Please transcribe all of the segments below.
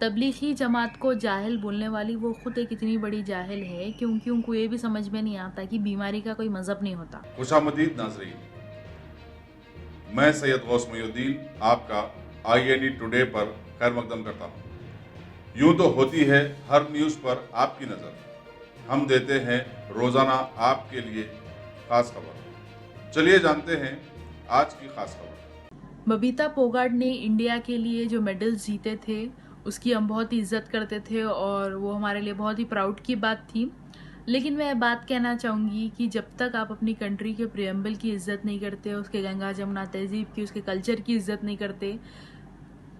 तबलीगी जमात को जाहिल बोलने वाली वो खुद एक इतनी बड़ी जाहिल है क्योंकि उनको ये भी समझ में नहीं आता कि बीमारी का कोई मजहब नहीं होता। खुशामदीद नाजरीन, मैं सैयद गौस मोइनुद्दीन आपका INE टुडे पर खैर मकदम करता हूँ। यूं तो होती है हर न्यूज़ पर आपकी नज़र, हम देते हैं रोज़ाना आपके लिए खास खबर। चलिए जानते हैं आज की खास खबर। बबीता पोगाट ने इंडिया के लिए जो मेडल्स जीते थे उसकी हम बहुत ही इज्जत करते थे और वो हमारे लिए बहुत ही प्राउड की बात थी। लेकिन मैं बात कहना चाहूँगी कि जब तक आप अपनी कंट्री के प्रियम्बल की इज्जत नहीं करते, उसके गंगा जमुना तहजीब की, उसके कल्चर की इज्जत नहीं करते,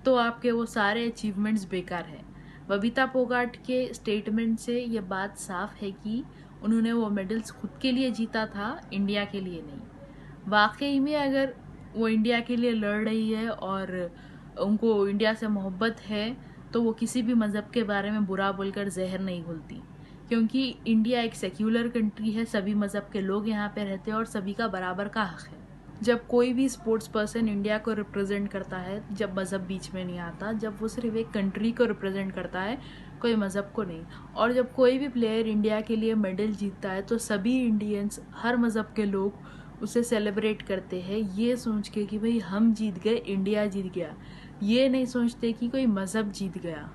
तो आपके वो सारे अचीवमेंट्स बेकार हैं। बबीता पोगाट के स्टेटमेंट से ये बात साफ है कि उन्होंने वो मेडल्स खुद के लिए जीता था, इंडिया के लिए नहीं। वाकई में अगर वो इंडिया के लिए लड़ रही है और उनको इंडिया से मोहब्बत है तो वो किसी भी मज़हब के बारे में बुरा बोलकर जहर नहीं घुलती, क्योंकि इंडिया एक सेक्युलर कंट्री है, सभी मज़हब के लोग यहाँ पे रहते हैं और सभी का बराबर का हक है। जब कोई भी स्पोर्ट्स पर्सन इंडिया को रिप्रेजेंट करता है, जब मज़हब बीच में नहीं आता, जब वो सिर्फ एक कंट्री को रिप्रेजेंट करता है, कोई मज़हब को नहीं। और जब कोई भी प्लेयर इंडिया के लिए मेडल जीतता है तो सभी इंडियंस, हर मज़हब के लोग उसे सेलिब्रेट करते हैं, ये सोच के कि भाई हम जीत गए, इंडिया जीत गया। ये नहीं सोचते कि कोई मज़हब जीत गया।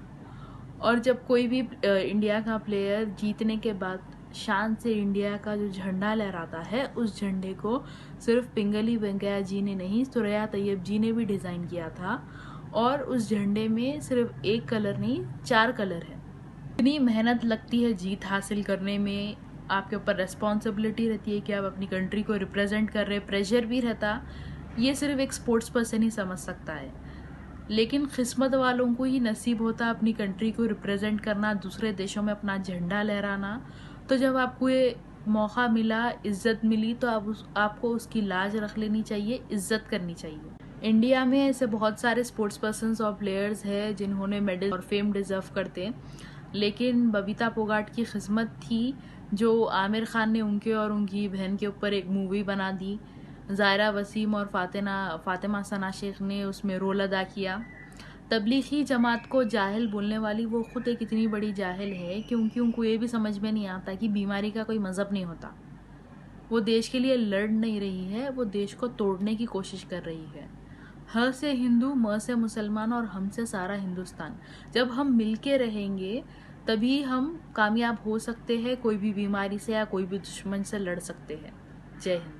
और जब कोई भी इंडिया का प्लेयर जीतने के बाद शान से इंडिया का जो झंडा लहराता है, उस झंडे को सिर्फ पिंगली वेंकैया जी ने नहीं, सुरैया तैयब जी ने भी डिज़ाइन किया था। और उस झंडे में सिर्फ एक कलर नहीं, 4 कलर है। इतनी मेहनत लगती है जीत हासिल करने में, आपके ऊपर रिस्पॉन्सिबिलिटी रहती है कि आप अपनी कंट्री को रिप्रेजेंट कर रहे, प्रेशर भी रहता, ये सिर्फ एक स्पोर्ट्स पर्सन ही समझ सकता है। लेकिन किस्मत वालों को ही नसीब होता अपनी कंट्री को रिप्रेजेंट करना, दूसरे देशों में अपना झंडा लहराना। तो जब आपको ये मौका मिला, इज्जत मिली, तो आपको उसकी लाज रख लेनी चाहिए, इज्जत करनी चाहिए। इंडिया में ऐसे बहुत सारे स्पोर्ट्स पर्सन्स और प्लेयर्स हैं जिन्होंने मेडल और फेम डिजर्व करते, लेकिन बबीता पोगाट की किस्मत थी जो आमिर खान ने उनके और उनकी बहन के ऊपर एक मूवी बना दी। ज़ायरा वसीम और फातिमा सना शेख ने उसमें रोल अदा किया। तबलीगी जमात को जाहिल बोलने वाली वो खुद एक इतनी बड़ी जाहिल है क्योंकि उनको ये भी समझ में नहीं आता कि बीमारी का कोई मज़हब नहीं होता। वो देश के लिए लड़ नहीं रही है, वो देश को तोड़ने की कोशिश कर रही है। ह से हिंदू, म से मुसलमान और हम से सारा हिंदुस्तान। जब हम मिलके रहेंगे तभी हम कामयाब हो सकते हैं, कोई भी बीमारी से या कोई भी दुश्मन से लड़ सकते हैं। Jai Hind.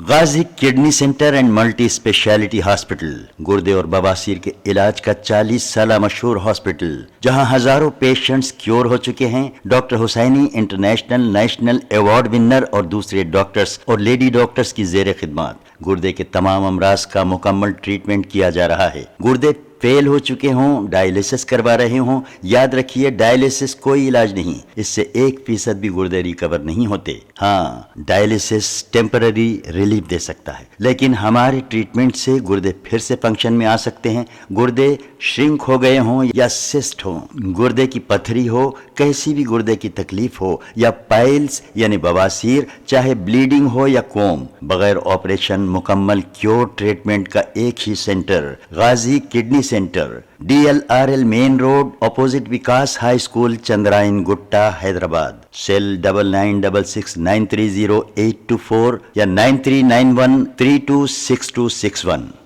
Ghazi kidney centre and multi speciality hospital, गुर्दे और बवासीर के इलाज का 40 साल मशहूर हॉस्पिटल, जहां हजारों पेशेंट्स क्योर हो चुके हैं। Doctor Husaini international national award winner और दूसरे डॉक्टर्स और लेडी डॉक्टर्स की जेर खिदमत गुर्दे के तमाम अमराज का मुकम्मल ट्रीटमेंट किया जा रहा है। गुर्दे फेल हो चुके हों, डायलिसिस करवा रहे हों, याद रखिए डायलिसिस कोई इलाज नहीं, इससे 1% भी गुर्दे रिकवर नहीं होते। हाँ, डायलिसिस टेम्पररी रिलीफ दे सकता है, लेकिन हमारे ट्रीटमेंट से गुर्दे फिर से फंक्शन में आ सकते हैं। गुर्दे श्रिंक हो गए हों या सिस्ट हो, गुर्दे की पथरी हो, कैसी भी गुर्दे की तकलीफ हो, या पाइल्स यानी बवासीर, चाहे ब्लीडिंग हो या कोम, बगैर ऑपरेशन मुकम्मल क्योर ट्रीटमेंट का एक ही centre, Ghazi kidney centre, DLRL main road, opposite Vikas high school, Chandrayan Gutta, Hyderabad. Cell 9966930824 या 9391326261।